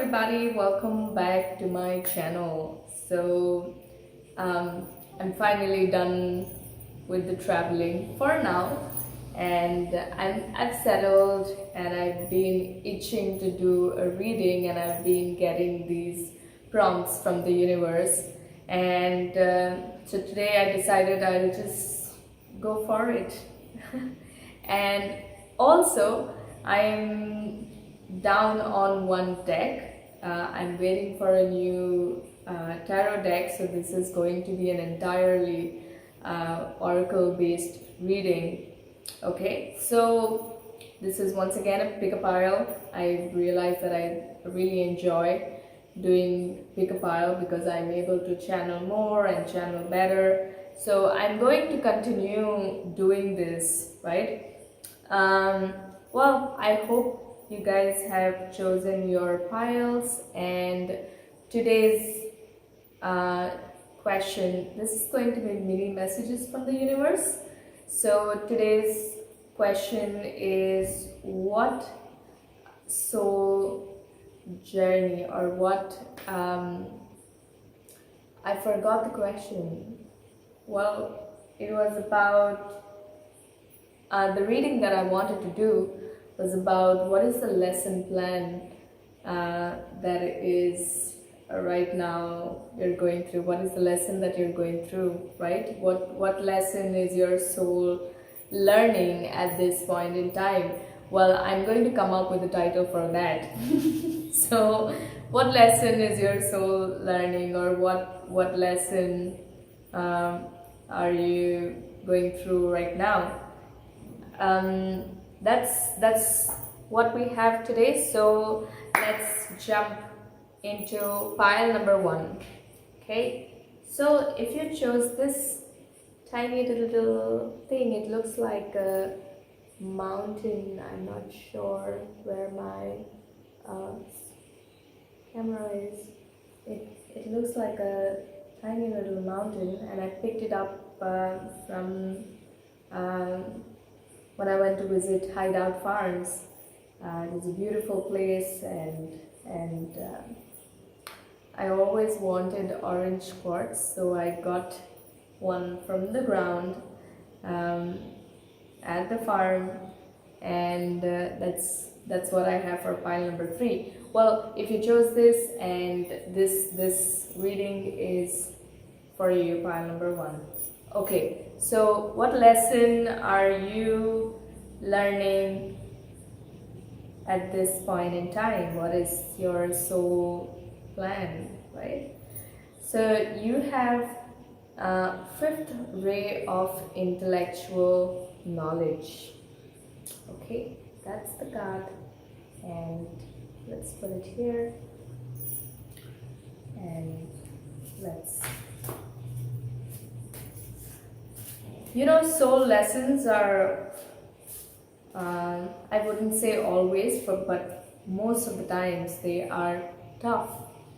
everybody, welcome back to my channel. I'm finally done with the traveling for now, and I've settled and I've been itching to do a reading, and I've been getting these prompts from the universe. And so today I decided I'll just go for it. And also, I'm down on one deck. I'm waiting for a new tarot deck, so this is going to be an entirely oracle based reading. Okay, so this is once again a pick a pile. I realized that I really enjoy doing pick a pile because I'm able to channel more and channel better. So I'm going to continue doing this, right? Well, I hope you guys have chosen your piles, and today's question, this is going to be mini messages from the universe. So today's question is, what soul journey, or what I forgot the question. Well, it was about the reading that I wanted to do was about what is the lesson plan that is right now you're going through. What is the lesson that you're going through, right? What lesson is your soul learning at this point in time? Well, I'm going to come up with a title for that. So, what lesson is your soul learning, or what lesson are you going through right now? That's what we have today. So let's jump into pile number 1. Okay, so if you chose this tiny little thing, it looks like a mountain. I'm not sure where my camera is. It looks like a tiny little mountain, and I picked it up from when I went to visit Hideout Farms. It was a beautiful place, and I always wanted orange quartz, so I got one from the ground at the farm, and that's what I have for pile number 3. Well, if you chose this, and this reading is for you, pile number 1. Okay, so what lesson are you learning at this point in time? What is your soul plan, right? So you have 5th ray of intellectual knowledge. Okay, that's the card, and let's put it here, and let's, soul lessons are, I wouldn't say always, but most of the times they are tough,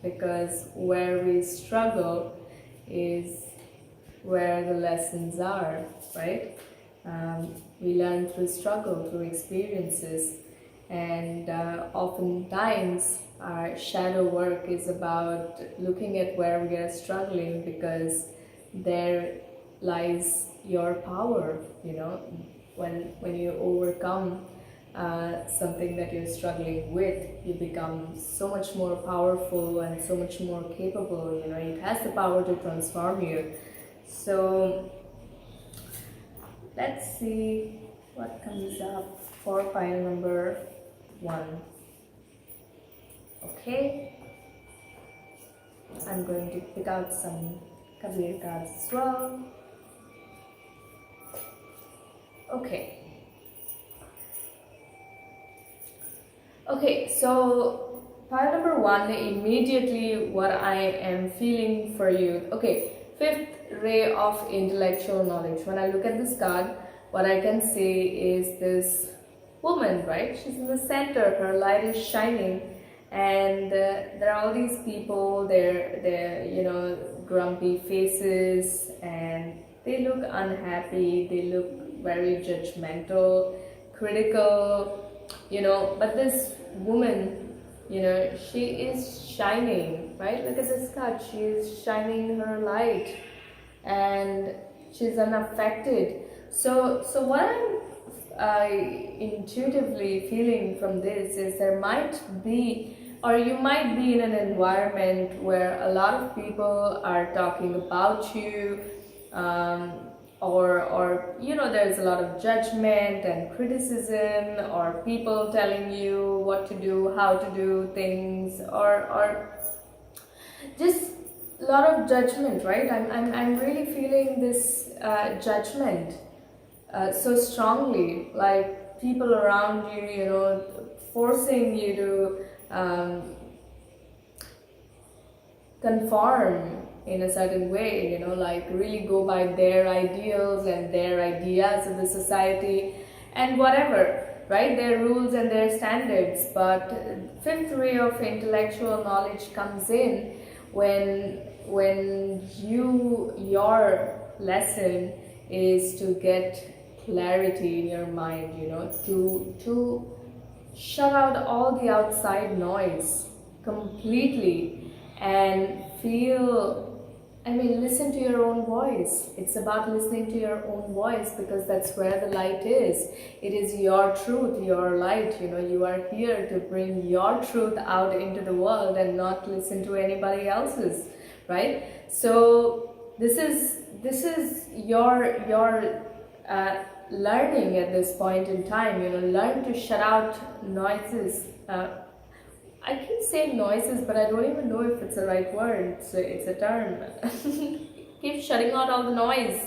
because where we struggle is where the lessons are, right? We learn through struggle, through experiences, and oftentimes our shadow work is about looking at where we are struggling, because there lies your power. When you overcome something that you're struggling with, you become so much more powerful and so much more capable. It has the power to transform you. So let's see what comes up for pile number 1. Okay, I'm going to pick out some Kabir cards as well. Okay, so pile number 1, immediately what I am feeling for you. Okay, 5th ray of intellectual knowledge. When I look at this card, what I can see is this woman, right? She's in the center, her light is shining, and there are all these people, they're grumpy faces, and they look unhappy, they look very judgmental, critical, but this woman you know, she is shining, right? Look at this cut, she is shining her light and she's unaffected. So what I'm intuitively feeling from this is there might be, or you might be in an environment where a lot of people are talking about you, um, or you know, there's a lot of judgment and criticism, or people telling you what to do, how to do things, or just a lot of judgment, right? I'm really feeling this judgment so strongly, like people around you, you know, forcing you to conform in a certain way, you know, like really go by their ideals and their ideas of the society and whatever, right? Their rules and their standards. But fifth ray of intellectual knowledge comes in when your lesson is to get clarity in your mind, you know, to shut out all the outside noise completely and feel, I mean, listen to your own voice. It's about listening to your own voice, because that's where the light is. It is your truth, your light. You know, you are here to bring your truth out into the world and not listen to anybody else's, right? So this is your learning at this point in time. You know, learn to shut out noises. I keep saying noises, but I don't even know if it's the right word. It's a term. Keep shutting out all the noise,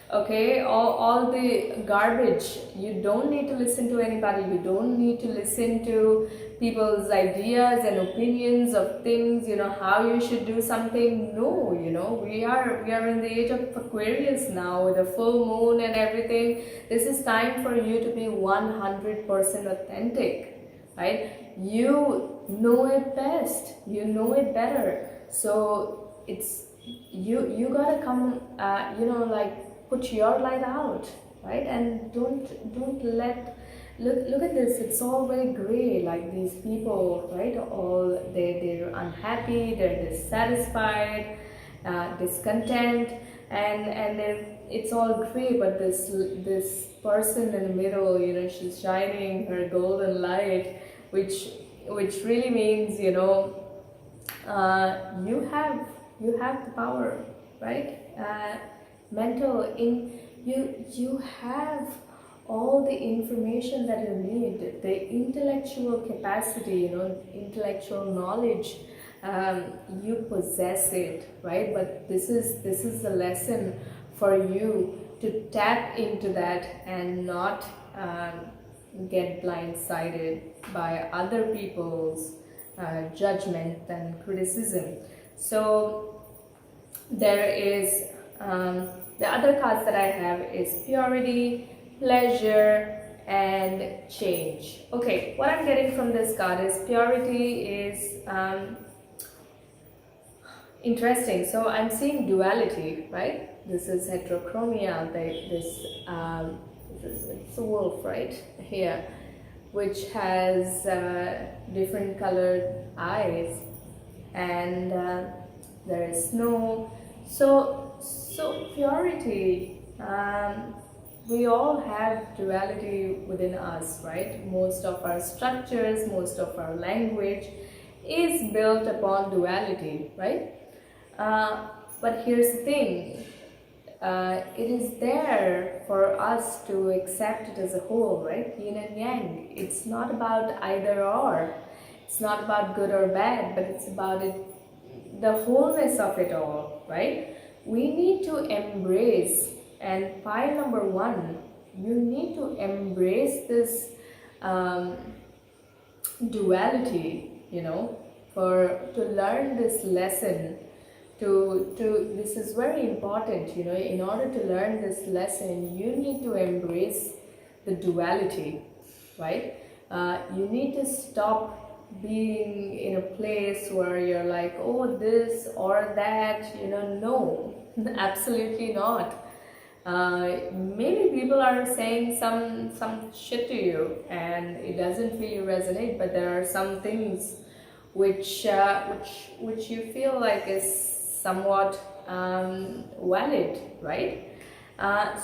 okay? All the garbage. You don't need to listen to anybody. You don't need to listen to people's ideas and opinions of things, you know, how you should do something. No, you know, we are in the age of Aquarius now, with a full moon and everything. This is time for you to be 100% authentic, right? You know it best, you know it better, so it's you gotta come, you know, like put your light out, right? And don't let, look at this, it's all very gray, like these people, right? All they're unhappy, they're dissatisfied, discontent, and it's all gray. But this person in the middle, you know, she's shining her golden light, which really means, you know, you have the power, right? Mental in you have all the information that you need, the intellectual capacity, you know, intellectual knowledge. You possess it, right? But this is a lesson for you to tap into that and not get blindsided by other people's judgment and criticism. So there is the other cards that I have is purity, pleasure, and change. Okay, what I'm getting from this card is purity is interesting. So I'm seeing duality, right? This is heterochromia. It's a wolf, right here, which has different colored eyes, and there is snow. So purity. We all have duality within us, right? Most of our structures, most of our language is built upon duality, right? But here's the thing. It is there for us to accept it as a whole, right? Yin and yang. It's not about either or. It's not about good or bad, but it's about it, the wholeness of it all, right? We need to embrace, and pile number one, you need to embrace this duality, you know, to learn this lesson. This is very important, you know. In order to learn this lesson, you need to embrace the duality, right? You need to stop being in a place where you're like, oh, this or that, you know. No, absolutely not. Maybe people are saying some shit to you and it doesn't really resonate, but there are some things which you feel like is somewhat valid, right?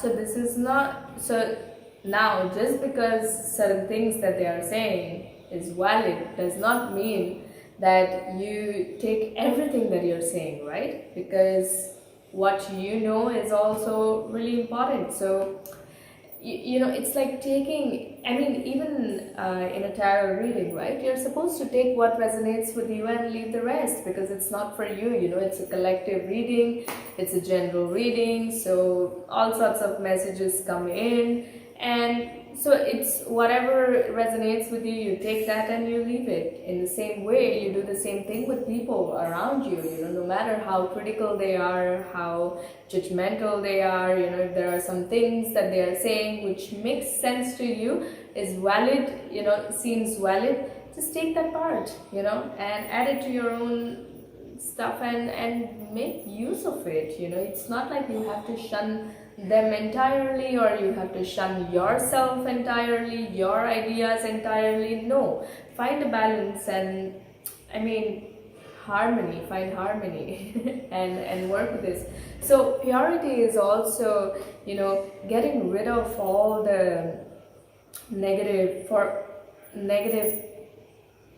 So this is not so. Now, just because certain things that they are saying is valid does not mean that you take everything that you're saying, right? Because what you know is also really important. So you know, it's like taking, I mean, even in a tarot reading, right, you're supposed to take what resonates with you and leave the rest, because it's not for you, you know, it's a collective reading, it's a general reading, so all sorts of messages come in, and so it's whatever resonates with you, you take that and you leave it. In the same way, you do the same thing with people around you, you know, no matter how critical they are, how judgmental they are, you know, if there are some things that they are saying which makes sense to you, is valid, you know, seems valid, just take that part, you know, and add it to your own stuff and make use of it. You know, it's not like you have to shun them entirely, or you have to shun yourself entirely, your ideas entirely. No, find a balance, and I mean harmony, find harmony and work with this. So purity is also, you know, getting rid of all the negative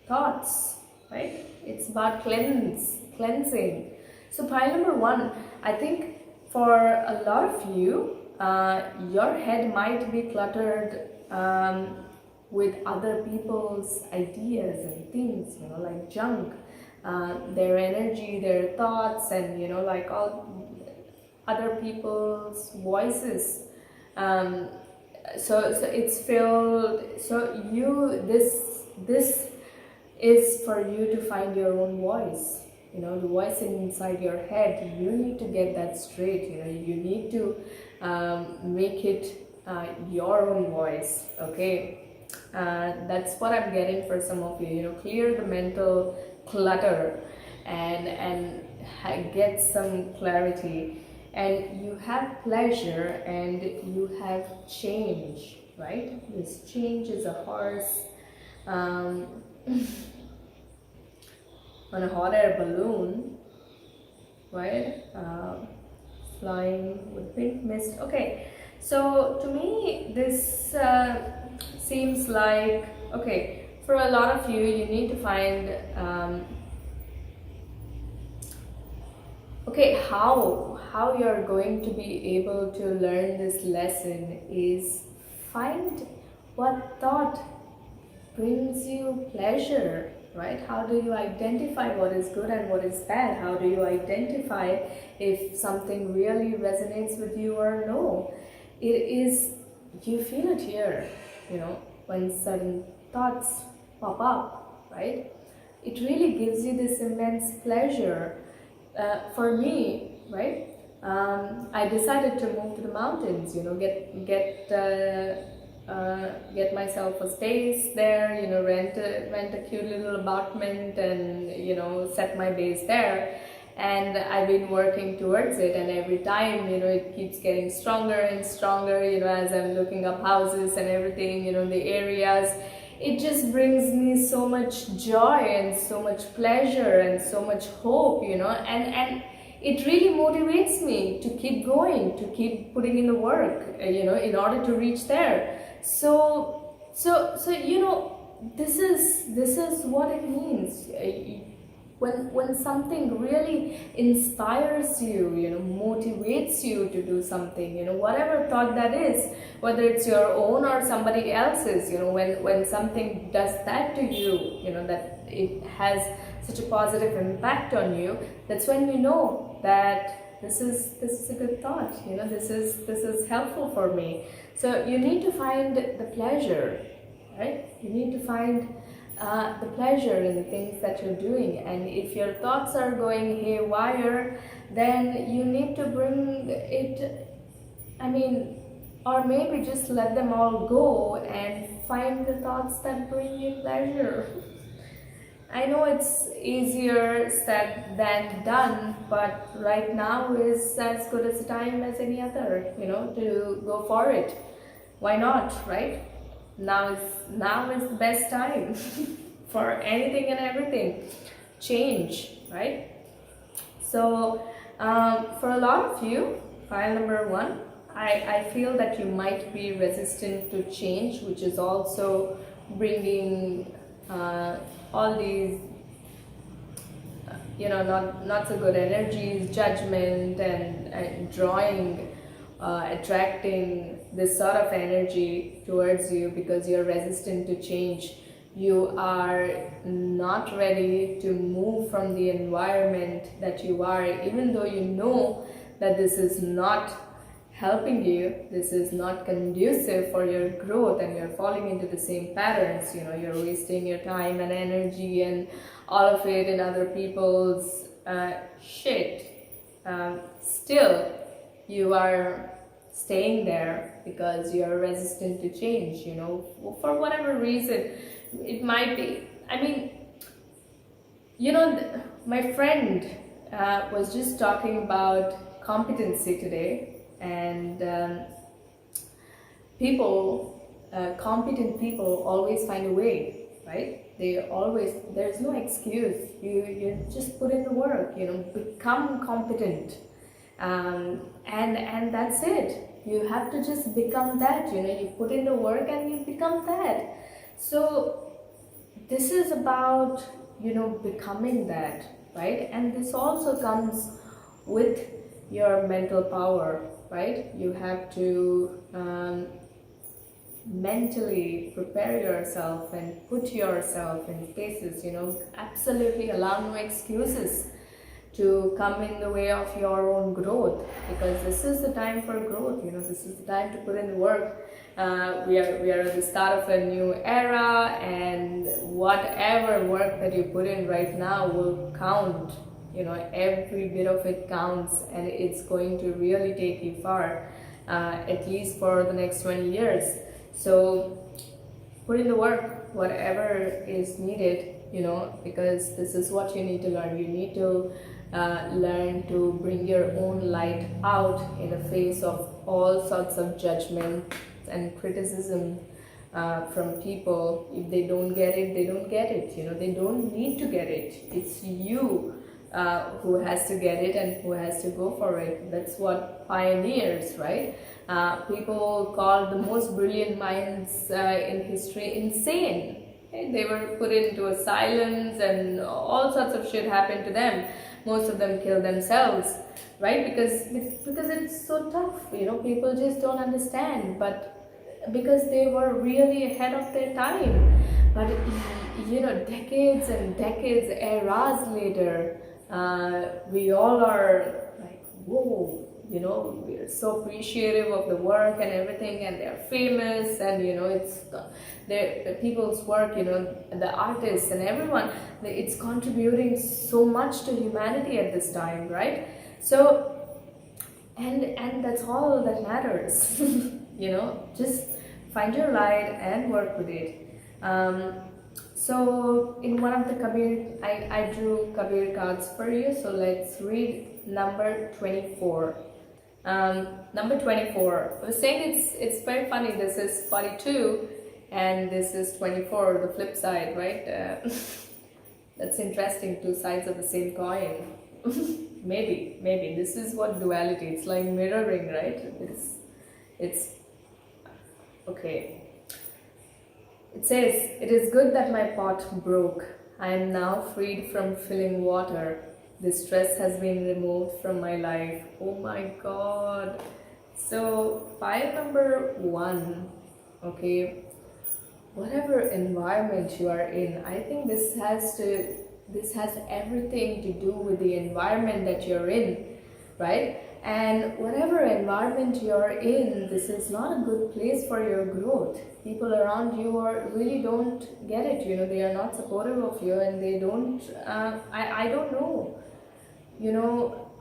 thoughts, right? It's about cleansing. So pile number one, I think for a lot of you, your head might be cluttered with other people's ideas and things, you know, like junk, their energy, their thoughts, and, you know, like all other people's voices. So it's filled. So this is for you to find your own voice. You know, the voice inside your head, you need to get that straight. You know, you need to make it your own voice. Okay, that's what I'm getting for some of you. You know, clear the mental clutter and get some clarity, and you have pleasure and you have change, right? This change is a horse on a hot air balloon, right? Flying with pink mist. Okay, so to me this seems like, okay, for a lot of you, you need to find okay, how you're going to be able to learn this lesson is find what thought brings you pleasure, right? How do you identify what is good and what is bad? How do you identify if something really resonates with you or no? It is, you feel it here, you know, when certain thoughts pop up, right? It really gives you this immense pleasure. For me, right, I decided to move to the mountains, you know, get myself a space there, you know, rent a cute little apartment, and, you know, set my base there. And I've been working towards it, and every time, you know, it keeps getting stronger and stronger, you know, as I'm looking up houses and everything, you know, the areas. It just brings me so much joy and so much pleasure and so much hope, you know, and it really motivates me to keep going, to keep putting in the work, you know, in order to reach there. So you know, this is what it means. When something really inspires you, you know, motivates you to do something, you know, whatever thought that is, whether it's your own or somebody else's, you know, when something does that to you, you know, that it has such a positive impact on you, that's when you know that this is a good thought, you know, this is helpful for me. So you need to find the pleasure, right? You need to find the pleasure in the things that you're doing. And if your thoughts are going haywire, then you need to bring it, I mean, or maybe just let them all go and find the thoughts that bring you pleasure. I know it's easier said than done, but right now is as good as a time as any other, you know, to go for it. Why not, right? Now is the best time for anything and everything. Change, right? So for a lot of you, file number 1, I feel that you might be resistant to change, which is also bringing all these not so good energies, judgment, and drawing, attracting this sort of energy towards you because you're resistant to change. You are not ready to move from the environment that you are, even though you know that this is not helping you, this is not conducive for your growth, and you're falling into the same patterns. You're wasting your time and energy and all of it in other people's shit. Still you are staying there because you're resistant to change, for whatever reason. It might be, my friend was just talking about competency today, and competent people always find a way, right? There's no excuse. You just put in the work, become competent, and that's it. You have to just become that. You put in the work and you become that. So this is about becoming that, right? And this also comes with your mental power, right? You have to mentally prepare yourself and put yourself in places, absolutely allow no excuses to come in the way of your own growth, because this is the time for growth. This is the time to put in the work. We are at the start of a new era, and whatever work that you put in right now will count. Every bit of it counts, and it's going to really take you far, at least for the next 20 years. So put in the work, whatever is needed, because this is what you need to learn. You need to learn to bring your own light out in the face of all sorts of judgment and criticism from people. If they don't get it, they don't get it. They don't need to get it. It's you who has to get it and who has to go for it. That's what pioneers, right? People called the most brilliant minds in history insane. They were put into asylums and all sorts of shit happened to them. Most of them killed themselves, right? Because it's so tough. People just don't understand. But because they were really ahead of their time. But decades and decades, eras later, we all are like, whoa, we're so appreciative of the work and everything, and they're famous, and it's the people's work, the artists and everyone, it's contributing so much to humanity at this time, right? So and that's all that matters. Just find your light and work with it. So in one of the Kabir, I drew Kabir cards for you, so let's read number 24. Number 24, I was saying it's very funny. This is 42 and this is 24, the flip side, right? That's interesting, two sides of the same coin. maybe this is what duality, it's like mirroring, right? It's okay. It says, "It is good that my pot broke. I am now freed from filling water. The stress has been removed from my life." Oh my God. So file number 1, okay, whatever environment you are in, I think this has everything to do with the environment that you're in, right? And whatever environment you're in, this is not a good place for your growth. People around you really don't get it, they are not supportive of you, and they don't, I don't know,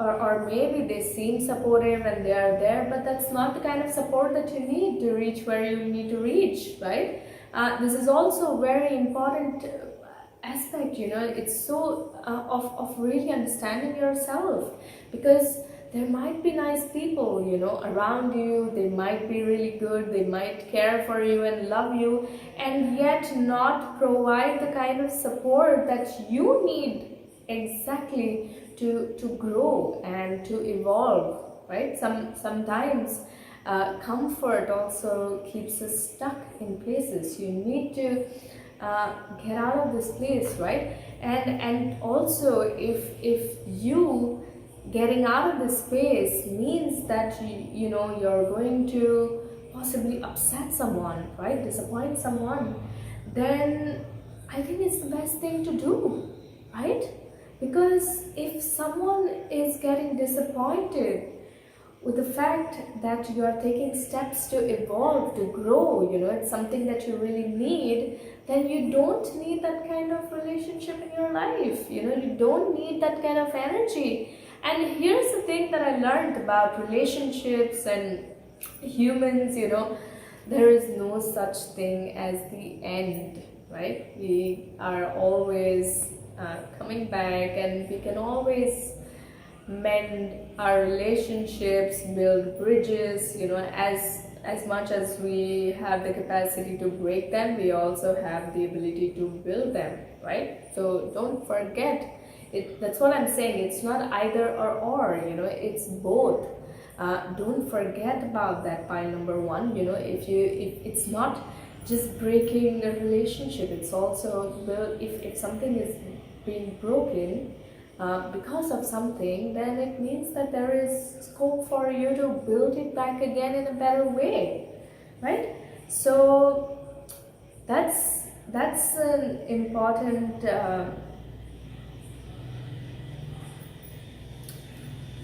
or maybe they seem supportive and they are there, but that's not the kind of support that you need to reach where you need to reach, right? This is also a very important aspect, it's so of really understanding yourself, because there might be nice people, around you. They might be really good, they might care for you and love you, and yet not provide the kind of support that you need exactly to grow and to evolve, right? Sometimes comfort also keeps us stuck in places. You need to get out of this place, right? And also, if you getting out of this space means that you're going to possibly upset someone, right, disappoint someone, then I think it's the best thing to do, right? Because if someone is getting disappointed with the fact that you are taking steps to evolve, to grow, it's something that you really need, then you don't need that kind of relationship in your life. You don't need that kind of energy. And here's the thing that I learned about relationships and humans, there is no such thing as the end, right? We are always coming back, and we can always mend our relationships, build bridges, as much as we have the capacity to break them, we also have the ability to build them, right? So don't forget it. That's what I'm saying. It's not either or, it's both. Don't forget about that pile number one. If it's not just breaking a relationship, it's also if something is being broken because of something, then it means that there is scope for you to build it back again in a better way, right? So that's an important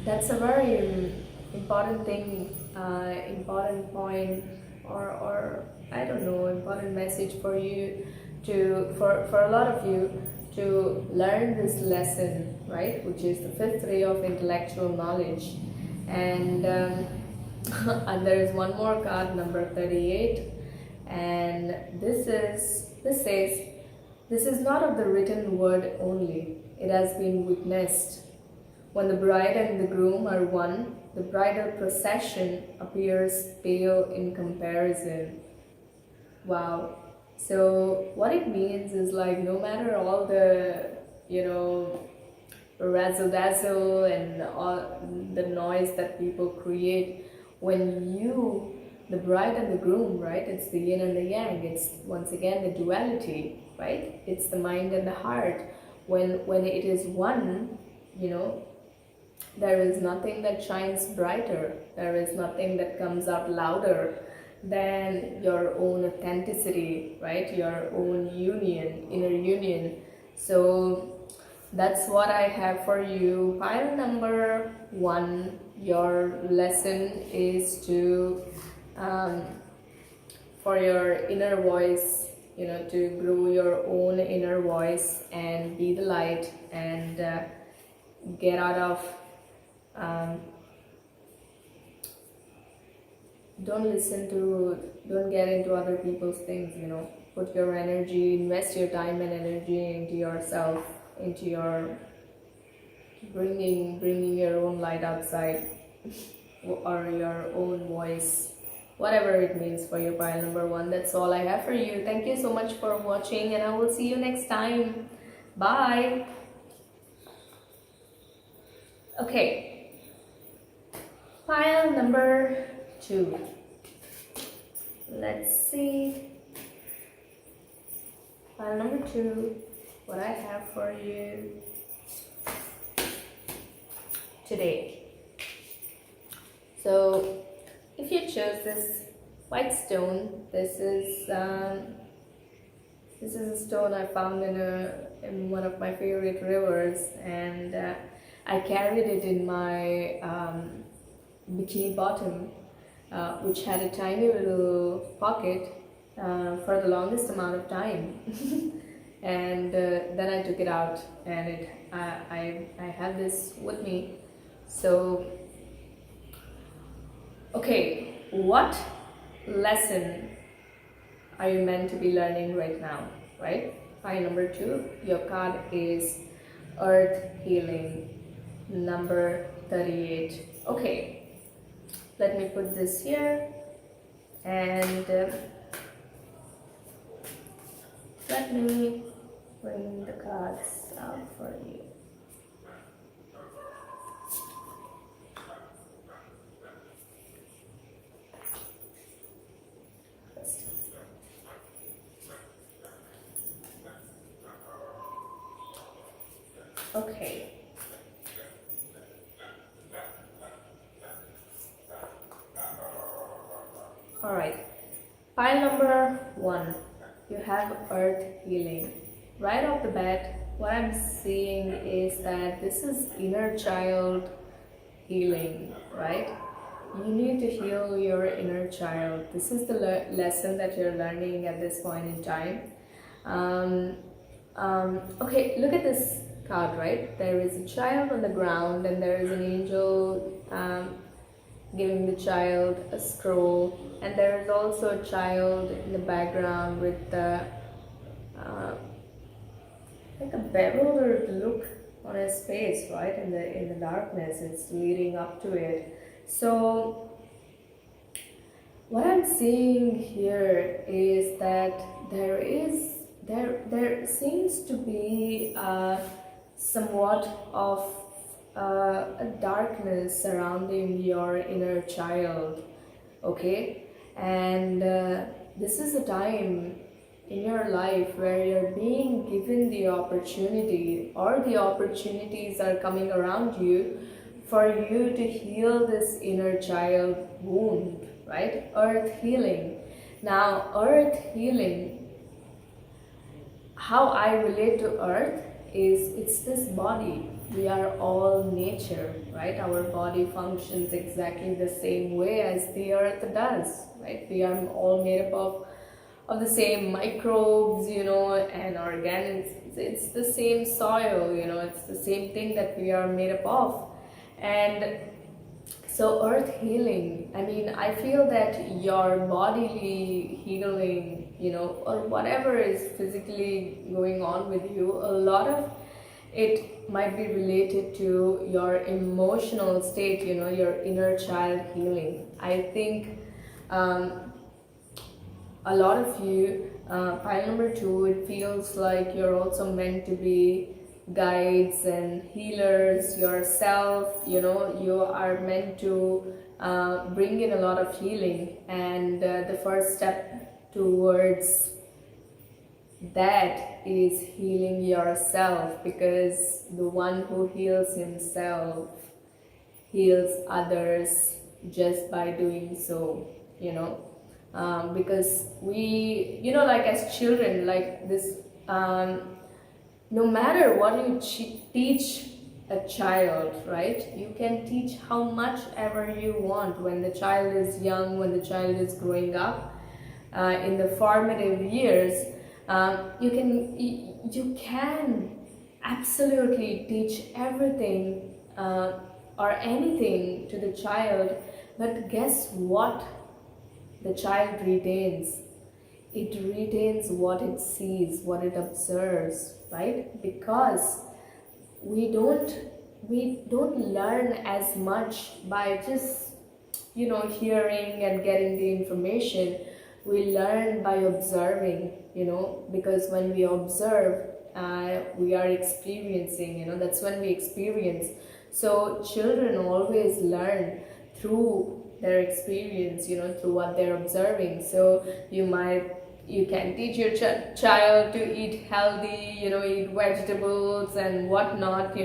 that's a very important thing, important point, or I don't know, important message for you for a lot of you to learn this lesson, right? Which is the fifth ray of intellectual knowledge. And and there is one more card, number 38, and this says, this is not of the written word only, it has been witnessed. When the bride and the groom are one, the bridal procession appears pale in comparison. Wow. So what it means is, like, no matter all the razzle dazzle and all the noise that people create, when the bride and the groom, right, it's the yin and the yang, it's once again the duality, right? It's the mind and the heart. When it is one, there is nothing that shines brighter, there is nothing that comes out louder than your own authenticity, right? Your own union, inner union. So that's what I have for you. Pile number one, your lesson is to for your inner voice, to grow your own inner voice and be the light, and get out of don't get into other people's things. Put your energy, invest your time and energy into yourself, into your bringing your own light outside, or your own voice, whatever it means for you, pile number one. That's all I have for you. Thank you so much for watching, and I will see you next time. Bye. Okay, pile number 2. Let's see, pile number 2, what I have for you today. So if you chose this white stone, this is a stone I found in one of my favorite rivers, and I carried it in my bikini bottom, which had a tiny little pocket for the longest amount of time. And then I took it out, and I have this with me. So okay, what lesson are you meant to be learning right now, right? Pile number 2, your card is Earth Healing, number 38. Okay, let me put this here, and let me bring the cards out for you. Okay. All right. Pile number 1. You have earth healing. Right off the bat, what I'm seeing is that this is inner child healing, right? You need to heal your inner child. This is the lesson that you're learning at this point in time. Okay, look at this card, right? There is a child on the ground, and there is an angel giving the child a scroll, and there is also a child in the background with the like a bewildered look on his face, right? In the darkness, it's leading up to it. So what I'm seeing here is that there seems to be somewhat of a darkness surrounding your inner child, okay? And this is a time in your life where you're being given the opportunity, or the opportunities are coming around you for you to heal this inner child wound, right? Earth healing. Now, earth healing, how I relate to earth is it's this body. We are all nature, right? Our body functions exactly the same way as the earth does, right? We are all made up of the same microbes, and organics. It's the same soil, it's the same thing that we are made up of. And so earth healing, I mean, I feel that your bodily healing, or whatever is physically going on with you, a lot of it might be related to your emotional state, your inner child healing. I think a lot of you, pile number 2, it feels like you're also meant to be guides and healers yourself. You are meant to bring in a lot of healing, and the first step towards that is healing yourself, because the one who heals himself heals others just by doing so, because we, like as children, like this, no matter what you teach a child, right? You can teach how much ever you want when the child is young, when the child is growing up, in the formative years. You can absolutely teach everything or anything to the child, but guess what? The child retains. It retains what it sees, what it observes, right? Because we don't learn as much by just hearing and getting the information. We learn by observing, because when we observe, we are experiencing, that's when we experience. So children always learn through their experience, through what they're observing. So you can teach your child to eat healthy, eat vegetables and whatnot,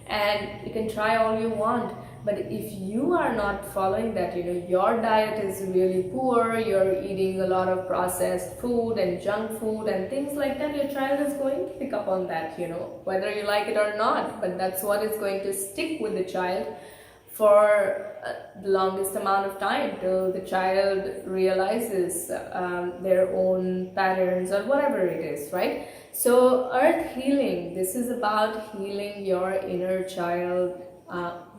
and you can try all you want. But if you are not following that, your diet is really poor, you're eating a lot of processed food and junk food and things like that, your child is going to pick up on that, whether you like it or not. But that's what is going to stick with the child for the longest amount of time, till the child realizes their own patterns or whatever it is, right? So earth healing, this is about healing your inner child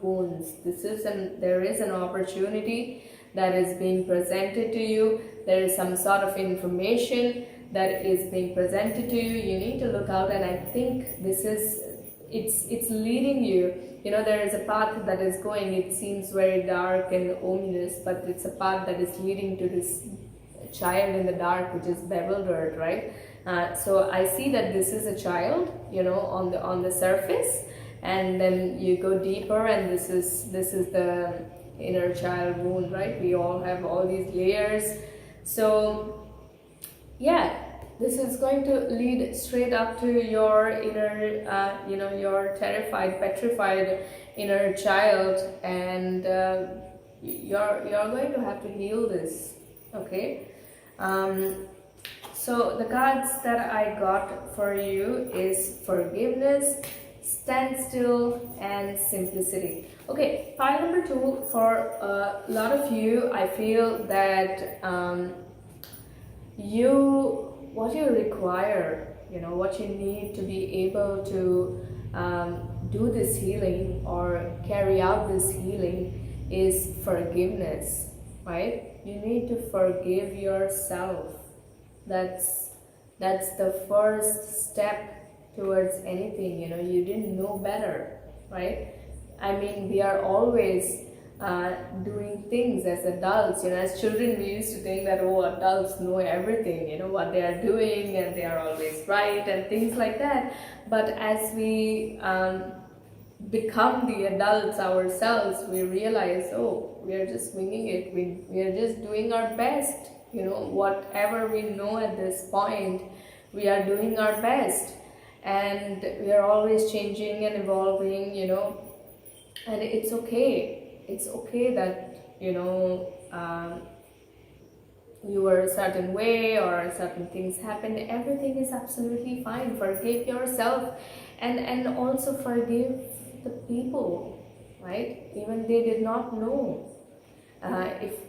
wounds. There is an opportunity that is being presented to you. There is some sort of information that is being presented to you. You need to look out, and I think this is it's leading you. There is a path that is going, it seems very dark and ominous, but it's a path that is leading to this child in the dark, which is bewildered, right? So I see that this is a child, on the surface, and then you go deeper, and this is the inner child wound, right? We all have all these layers. So yeah, this is going to lead straight up to your inner, your terrified, petrified inner child, and you're going to have to heal this. Okay. So the cards that I got for you is forgiveness, standstill, and simplicity. Okay, pile number 2, for a lot of you, I feel that what you require, what you need to be able to do this healing or carry out this healing is forgiveness, right? You need to forgive yourself. That's the first step towards anything. You didn't know better, right? I mean, we are always doing things as adults. As children, we used to think that, oh, adults know everything, what they are doing, and they are always right and things like that. But as we become the adults ourselves, we realize, oh, we are just winging it. We are just doing our best. Whatever we know at this point, we are doing our best, and we are always changing and evolving, and it's okay. It's okay that, you were a certain way or certain things happened. Everything is absolutely fine. Forgive yourself, and also forgive the people, right? Even they did not know.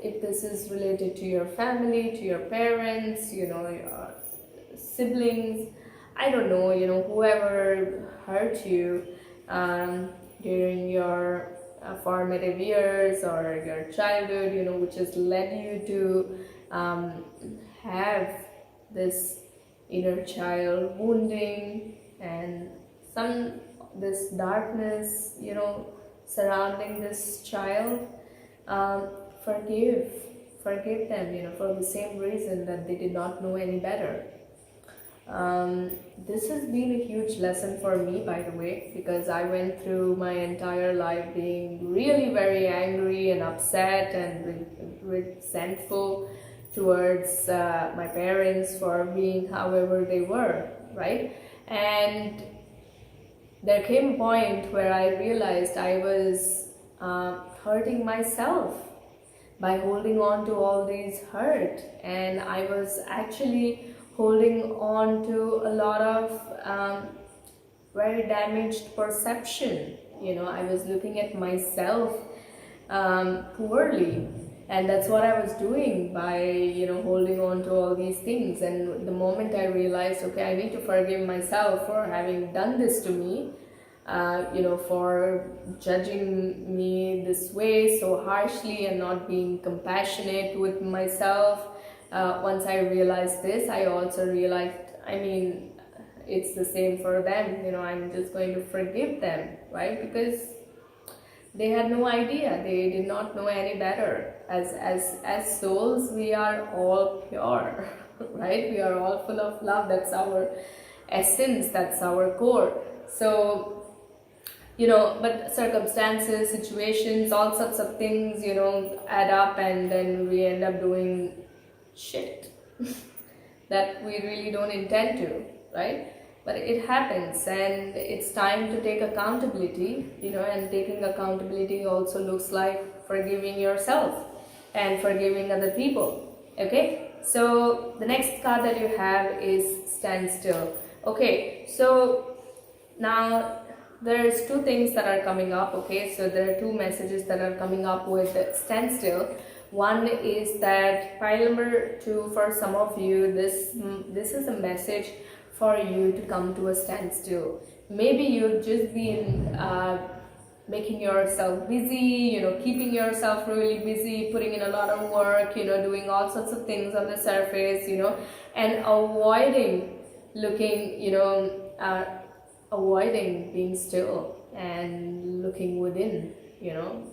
If this is related to your family, to your parents, your siblings, I don't know, whoever hurt you during your formative years or your childhood, which has led you to have this inner child wounding and this darkness, surrounding this child. Forgive them, for the same reason that they did not know any better. This has been a huge lesson for me, by the way, because I went through my entire life being really very angry and upset and resentful towards my parents for being however they were, right? And there came a point where I realized I was hurting myself by holding on to all these hurt, and I was actually holding on to a lot of very damaged perception. I was looking at myself poorly, and that's what I was doing by holding on to all these things. And the moment I realized, okay, I need to forgive myself for having done this to me, for judging me this way so harshly and not being compassionate with myself. Once I realized this, I also realized, it's the same for them. I'm just going to forgive them, right? Because they had no idea. They did not know any better. As souls, we are all pure, right? We are all full of love. That's our essence. That's our core. So, but circumstances, situations, all sorts of things, add up, and then we end up doing shit that we really don't intend to, right? But it happens, and it's time to take accountability, and taking accountability also looks like forgiving yourself and forgiving other people. Okay, so the next card that you have is standstill. Okay, so now there's two things that are coming up. Okay, so there are two messages that are coming up with standstill. One is that pile number 2, for some of you, this is a message for you to come to a standstill. Maybe you've just been making yourself busy, keeping yourself really busy, putting in a lot of work, doing all sorts of things on the surface, and avoiding looking, avoiding being still and looking within,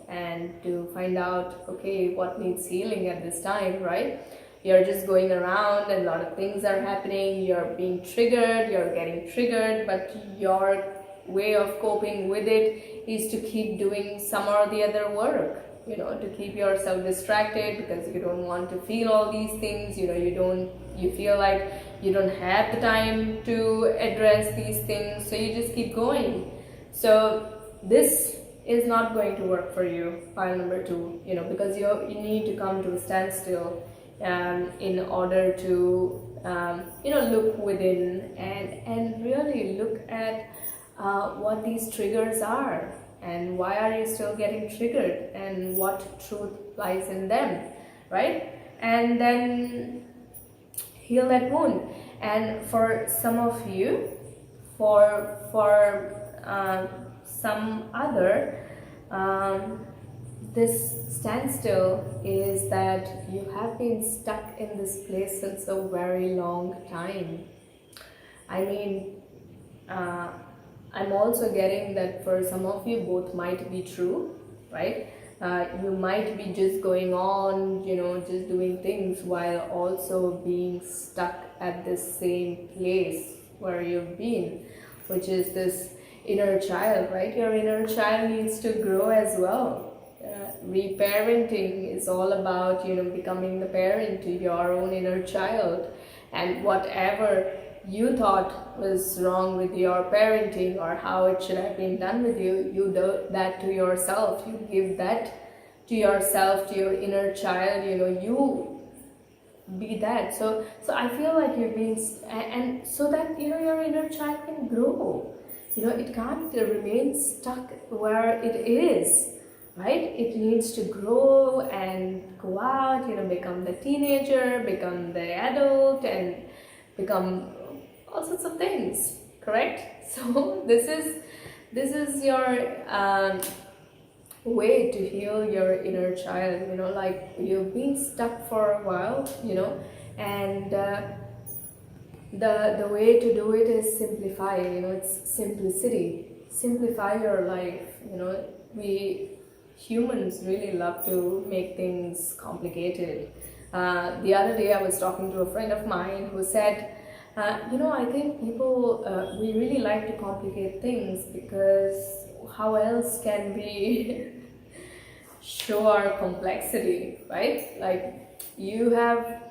and to find out, okay, what needs healing at this time, right? You're just going around and a lot of things are happening, you're being triggered, you're getting triggered, but your way of coping with it is to keep doing some or the other work, to keep yourself distracted because you don't want to feel all these things, you feel like you don't have the time to address these things, so you just keep going. So this is not going to work for you, pile number 2, because you need to come to a standstill in order to look within and really look at what these triggers are, and why are you still getting triggered, and what truth lies in them, right? And then heal that wound. And for some of you, for some other, this standstill is that you have been stuck in this place since a very long time. I mean, I'm also getting that for some of you, both might be true, right? You might be just going on, just doing things while also being stuck at this same place where you've been, which is this inner child, right? Your inner child needs to grow as well. Reparenting is all about, becoming the parent to your own inner child, and whatever you thought was wrong with your parenting or how it should have been done with you, you do that to yourself. You give that to yourself, to your inner child, you be that. So I feel like you're being, and so that, your inner child can grow. It can't remain stuck where it is, right? It needs to grow and go out, become the teenager, become the adult, and become all sorts of things, correct? So this is your way to heal your inner child, like you've been stuck for a while, and the way to do it is simplify, it's simplicity. Simplify your life. We humans really love to make things complicated. The other day I was talking to a friend of mine who said, I think people, we really like to complicate things, because how else can we show our complexity, right? Like, you have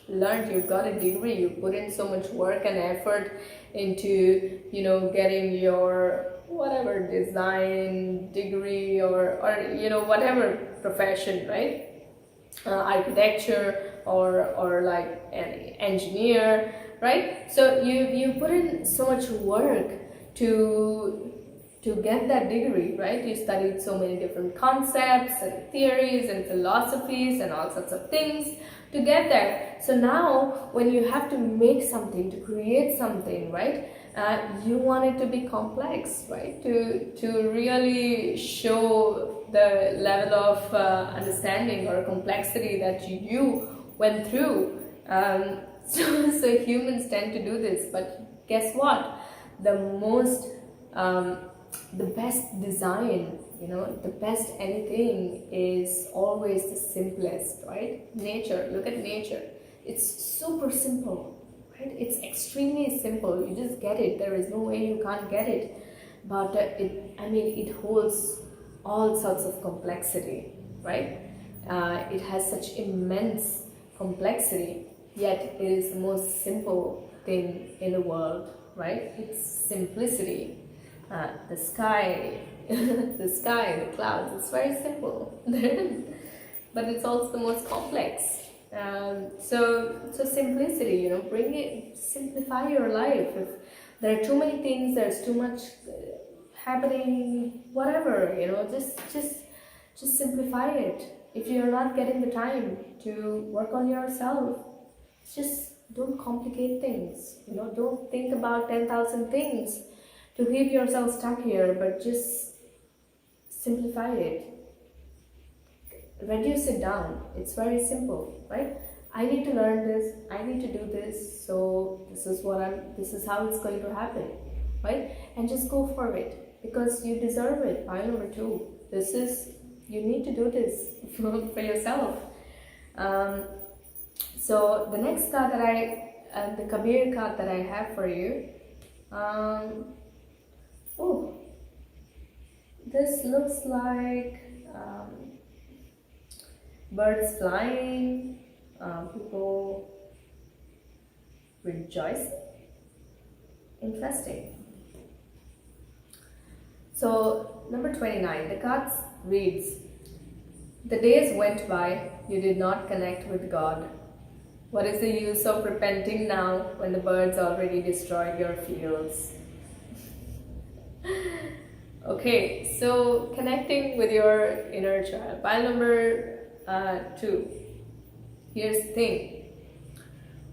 learned, you've got a degree, you put in so much work and effort into, getting your whatever design degree or whatever profession, right? Architecture or like an engineer, right? So you put in so much work to get that degree, right? You studied so many different concepts and theories and philosophies and all sorts of things to get there. So now when you have to make something, to create something, right, you want it to be complex, right, to really show the level of understanding or complexity that you went through. So humans tend to do this, but guess what? The best design, the best anything is always the simplest, right? Nature, look at nature. It's super simple, right? It's extremely simple. You just get it. There is no way you can't get it. But it holds all sorts of complexity, right? It has such immense complexity, yet it is the most simple thing in the world, right? It's simplicity. The sky, the clouds, it's very simple. But it's also the most complex. So simplicity, bring it, simplify your life. If there are too many things, there's too much happening, whatever, just simplify it. If you're not getting the time to work on yourself, just don't complicate things. Don't think about 10,000 things to keep yourself stuck here, but just simplify it. Reduce it down. It's very simple, right? I need to learn this, I need to do this, so this is how it's going to happen. right? And just go for it because you deserve it. Pile number 2. This is, you need to do this for yourself. So the next card that the Kabir card that I have for you. Oh, this looks like birds flying, people rejoicing. Interesting. So number 29, the cards reads, the days went by, you did not connect with God. What is the use of repenting now when the birds already destroyed your fields? Okay, so connecting with your inner child. Pile number 2. Here's the thing.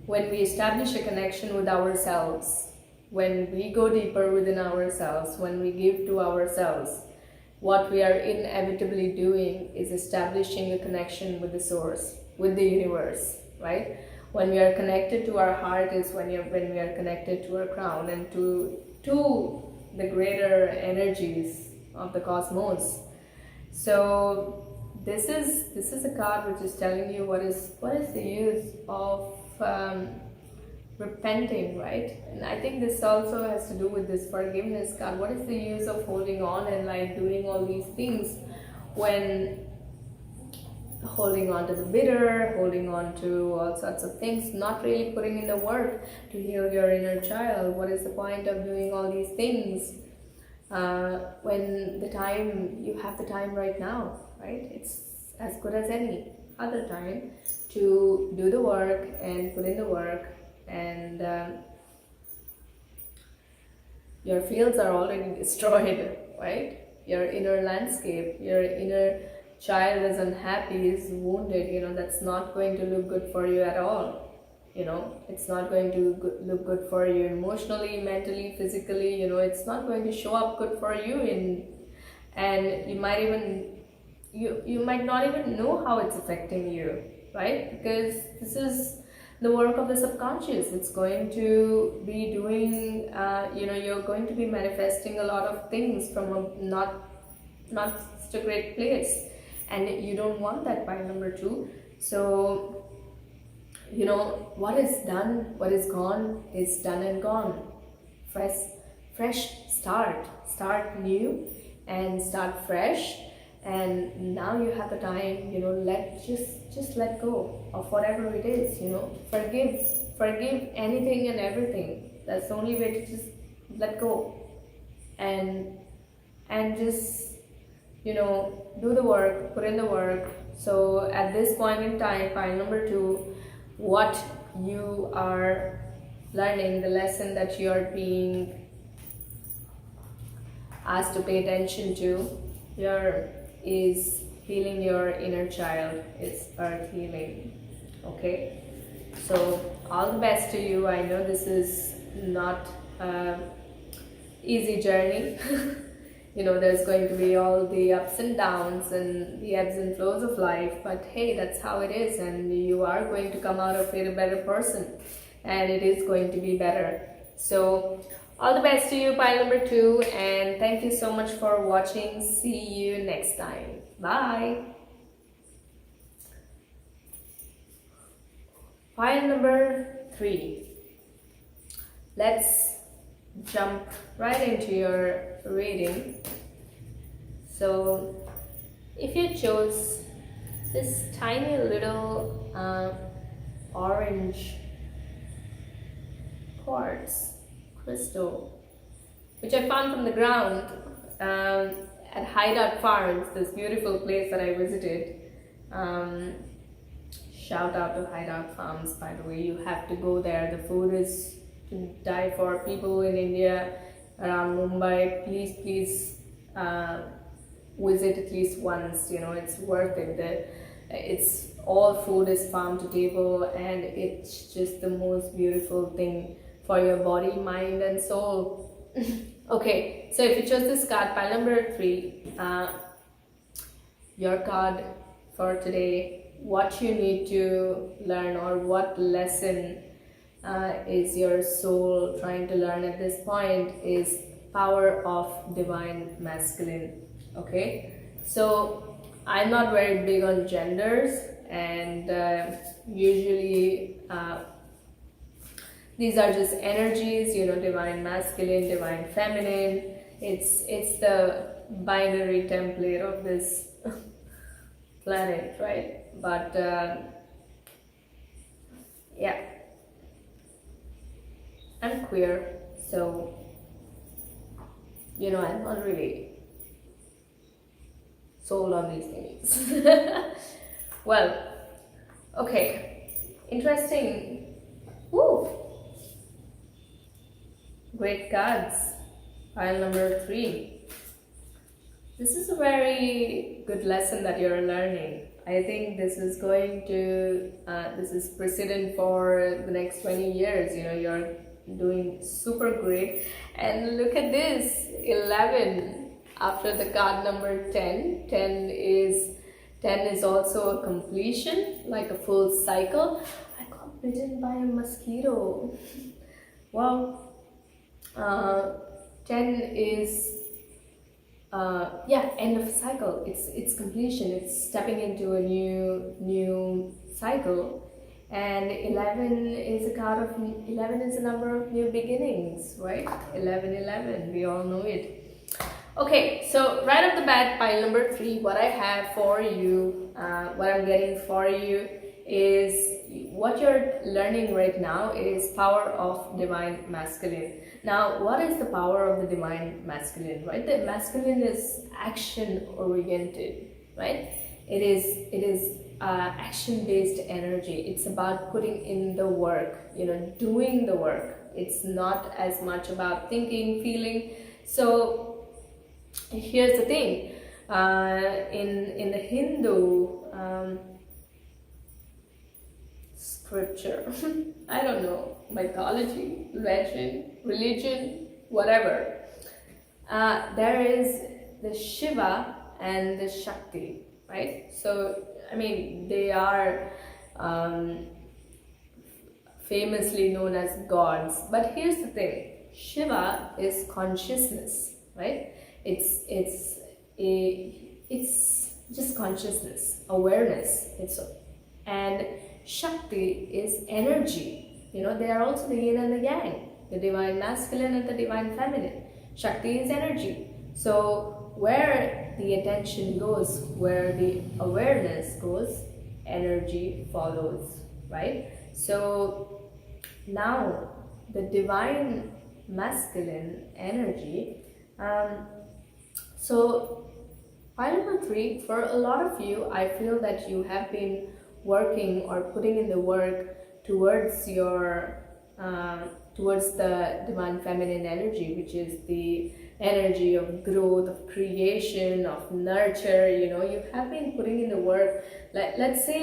When we establish a connection with ourselves, when we go deeper within ourselves, when we give to ourselves, what we are inevitably doing is establishing a connection with the source, with the universe, right? When we are connected to our heart is when we are connected to our crown and to the greater energies of the cosmos. So this is a card which is telling you what is the use of repenting, right? And I think this also has to do with this forgiveness card. What is the use of holding on and like doing all these things when holding on to the bitter, holding on to all sorts of things, not really putting in the work to heal your inner child? What is the point of doing all these things when you have the time right now, right? It's as good as any other time to do the work and put in the work, and your fields are already destroyed, right? Your inner landscape, your inner child is unhappy, is wounded, that's not going to look good for you at all. It's not going to look good for you emotionally, mentally, physically. It's not going to show up good for you and you might not even know how it's affecting you, right? Because this is the work of the subconscious. It's going to be doing, you're going to be manifesting a lot of things from a not such a great place, and you don't want that. By number 2. So what is done, what is gone is done and gone. Fresh start new and start fresh. And now you have the time, just let go of whatever it is. Forgive anything and everything. That's the only way to just let go and just do the work, put in the work. So at this point in time, pile number 2, what you are learning, the lesson that you are being asked to pay attention to is healing your inner child. It's earth healing. Okay, so all the best to you. I know this is not an easy journey. There's going to be all the ups and downs and the ebbs and flows of life, but hey, that's how it is, and you are going to come out of it a better person, and it is going to be better. So all the best to you, pile number 2, and thank you so much for watching. See you next time. Bye. Pile number 3. Let's jump right into your reading. So if you chose this tiny little orange quartz crystal, which I found from the ground at Hideout Farms, this beautiful place that I visited. Shout out to Hideout Farms, by the way. You have to go there. The food is to die for. People in India, around Mumbai, please visit at least once. It's worth it. It's all food is farm to table, and it's just the most beautiful thing for your body, mind and soul. Okay, so if you chose this card, pile number 3, your card for today, what you need to learn or what lesson is your soul trying to learn at this point is power of divine masculine. Okay, so I'm not very big on genders, and usually these are just energies, you know, divine masculine, divine feminine. It's the binary template of this planet, right? But yeah, I'm queer, so you know, I'm not really sold on these things. Well, okay, interesting. Woo! Great cards. Pile number 3. This is a very good lesson that you're learning. I think this is going to, this is precedent for the next 20 years. You know, you're doing super great. And look at this, 11 after the card number 10. 10 is also a completion, like a full cycle. I got bitten by a mosquito. Wow. 10 is end of cycle. It's completion. It's stepping into a new cycle. And 11 is a card of 11 is a number of new beginnings, right? 11, we all know it. Okay, so right off the bat, pile number 3, what I have for you, what I'm getting for you is what you're learning right now is power of divine masculine. Now, what is the power of the divine masculine, right? The masculine is action oriented, right? It is action-based energy. It's about putting in the work, you know, doing the work. It's not as much about thinking, feeling. So here's the thing, in the Hindu scripture, I don't know, mythology, legend, religion, whatever, there is the Shiva and the Shakti, right? So I mean, they are famously known as gods, but here's the thing, Shiva is consciousness, right? It's just consciousness, awareness. And Shakti is energy. You know, they are also the yin and the yang, the divine masculine and the divine feminine. Shakti is energy. So where the attention goes, where the awareness goes, energy follows, right? So now the divine masculine energy, so pile number 3, for a lot of you, I feel that you have been working or putting in the work towards your towards the divine feminine energy, which is the energy of growth, of creation, of nurture. You know, you have been putting in the work. Let's say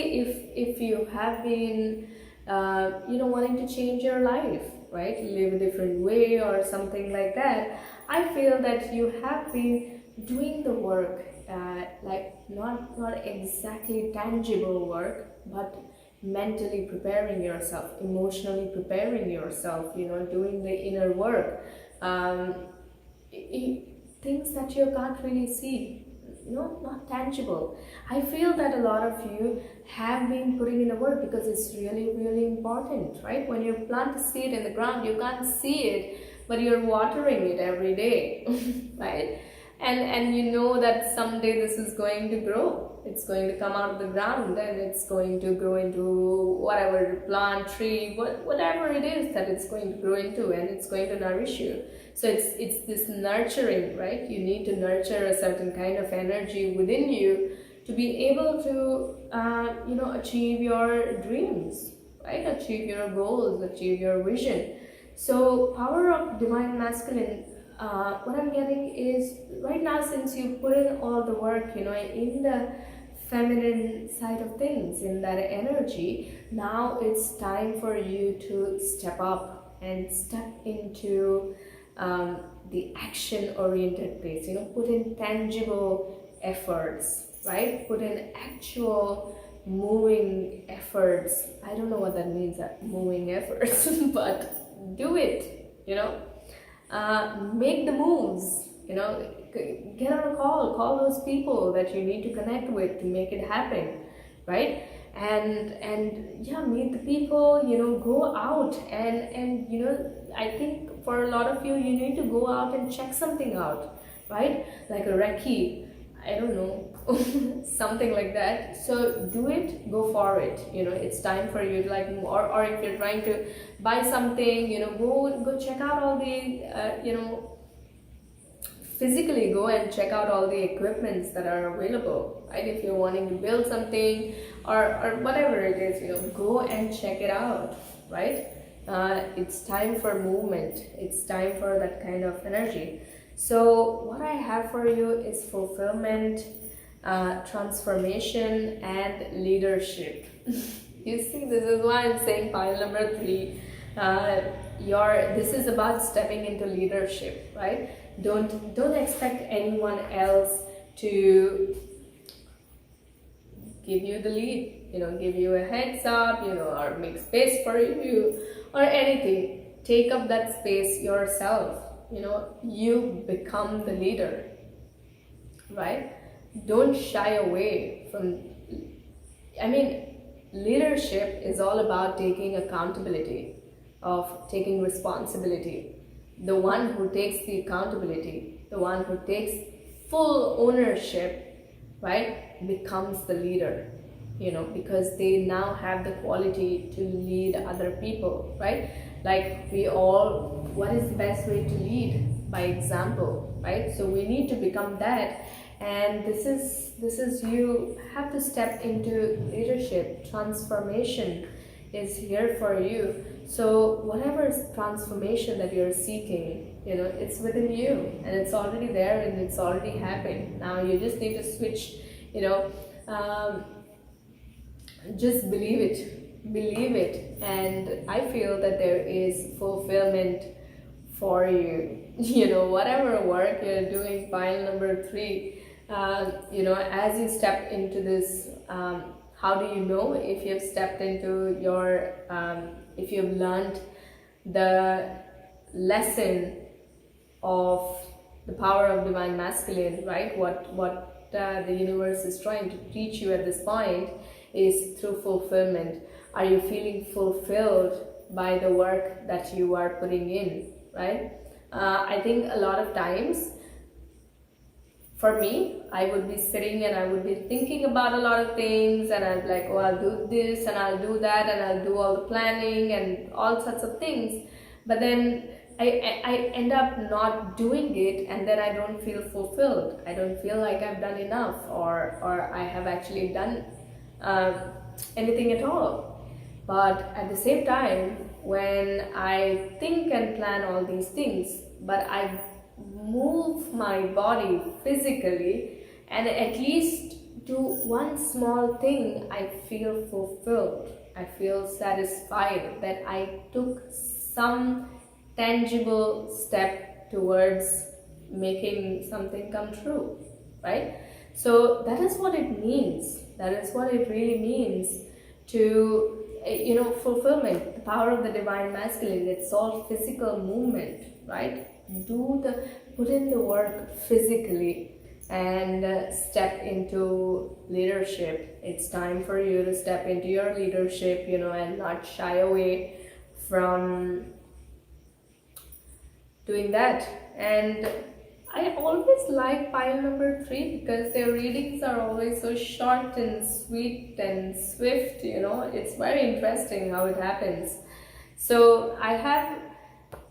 if you have been you know, wanting to change your life, right, live a different way or something like that, I feel that you have been doing the work, like not exactly tangible work, but mentally preparing yourself, emotionally preparing yourself, you know, doing the inner work, things that you can't really see, you know, not tangible. I feel that a lot of you have been putting in the work because it's really important, right? When you plant a seed in the ground, you can't see it, but you're watering it every day, right? And you know that someday this is going to grow. It's going to come out of the ground, and it's going to grow into whatever plant, tree, whatever it is that it's going to grow into, and it's going to nourish you. So it's this nurturing, right? You need to nurture a certain kind of energy within you to be able to you know, achieve your dreams, right? Achieve your goals, achieve your vision. So power of divine masculine, what I'm getting is right now, since you put in all the work, you know, in the feminine side of things, in that energy, now it's time for you to step up and step into the action oriented place, you know, put in tangible efforts, right? Put in actual moving efforts. I don't know what that means, moving efforts, but do it, make the moves, get on a call those people that you need to connect with to make it happen, right? And yeah, meet the people, go out and I think for a lot of you, you need to go out and check something out, right? Like a recce, I don't know, something like that. So do it, go for it. It's time for you to or if you're trying to buy something, go check out all the, physically go and check out all the equipments that are available, right? If you're wanting to build something or whatever it is, go and check it out, right? It's time for movement. It's time for that kind of energy. So what I have for you is fulfillment, transformation, and leadership. You see, this is why I'm saying pile number 3. This is about stepping into leadership, right? Don't expect anyone else to give you the lead, give you a heads up, or make space for you or anything. Take up that space yourself. You become the leader, right? Don't shy away from, leadership is all about taking accountability, of taking responsibility. The one who takes the accountability, the one who takes full ownership, right, becomes the leader, because they now have the quality to lead other people, right? Like what is the best way to lead? By example, right? So we need to become that. And this is you have to step into leadership. Transformation is here for you. So whatever transformation that you're seeking, it's within you, and it's already there, and it's already happened. Now you just need to switch, just believe it. And I feel that there is fulfillment for you. Whatever work you're doing, pile number 3, as you step into this, how do you know if you've stepped into your, if you've learned the lesson of the power of divine masculine, right? What the universe is trying to teach you at this point is through fulfillment. Are you feeling fulfilled by the work that you are putting in, right? I think a lot of times, for me, I would be sitting and I would be thinking about a lot of things, and I'm like, oh, I'll do this and I'll do that and I'll do all the planning and all sorts of things. But then I end up not doing it, and then I don't feel fulfilled. I don't feel like I've done enough, or I have actually done anything at all. But at the same time, when I think and plan all these things, but I move my body physically and at least do one small thing, I feel fulfilled. I feel satisfied that I took some tangible step towards making something come true, right? So that is what it means. That is what it really means to, fulfillment, the power of the divine masculine. It's all physical movement, right? Put in the work physically and step into leadership. It's time for you to step into your leadership, and not shy away from doing that. And I always like pile number 3 because their readings are always so short and sweet and swift, it's very interesting how it happens. So I have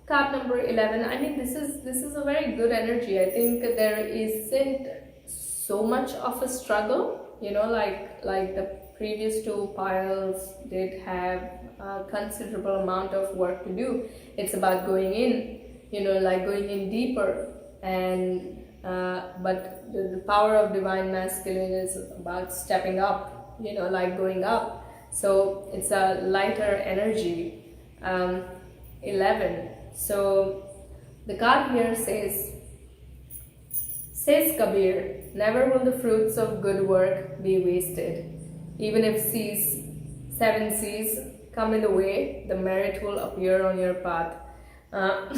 card number 11. This is a very good energy. I think there isn't so much of a struggle, like the previous 2 piles did have a considerable amount of work to do. It's about going in, going in deeper. And but the power of divine masculine is about stepping up, going up. So it's a lighter energy. 11. So the card here says Kabir, never will the fruits of good work be wasted. Even if seven seas come in the way, the merit will appear on your path. Uh,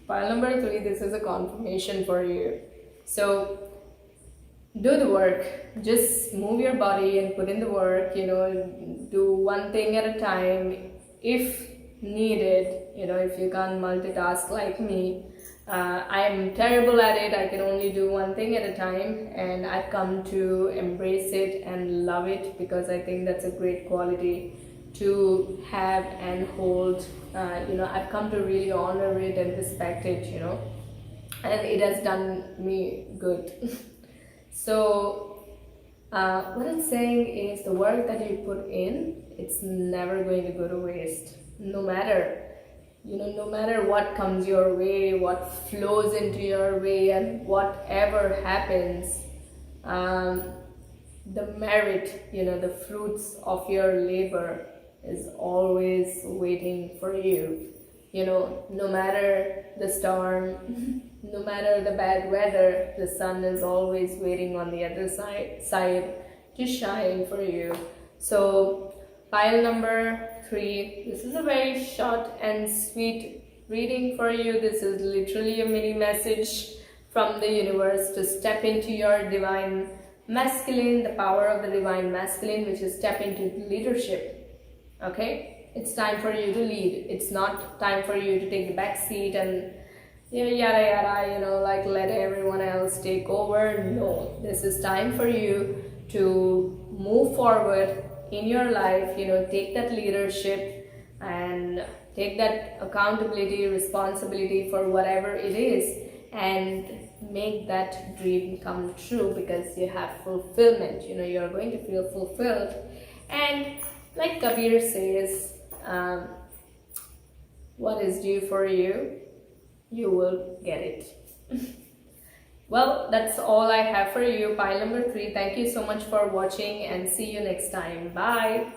Pile number 3, this is a confirmation for you. So do the work, just move your body and put in the work, do one thing at a time if needed. If you can't multitask like me, I'm terrible at it. I can only do one thing at a time, and I've come to embrace it and love it, because I think that's a great quality to have and hold. I've come to really honor it and respect it, and it has done me good. So what it's saying is, the work that you put in, it's never going to go to waste. No matter what comes your way, what flows into your way, and whatever happens, the merit, the fruits of your labor is always waiting for you. No matter the storm, no matter the bad weather, the sun is always waiting on the other side to shine for you. So pile number 3, this is a very short and sweet reading for you. This is literally a mini message from the universe to step into your divine masculine, the power of the divine masculine, which is step into leadership. Okay, it's time for you to lead. It's not time for you to take the back seat and yada, like let everyone else take over. No, this is time for you to move forward in your life. Take that leadership and take that accountability, responsibility for whatever it is, and make that dream come true, because you have fulfillment. You're going to feel fulfilled, and like Kabir says, what is due for you, you will get it. Well, that's all I have for you, pile number 3. Thank you so much for watching, and see you next time. Bye.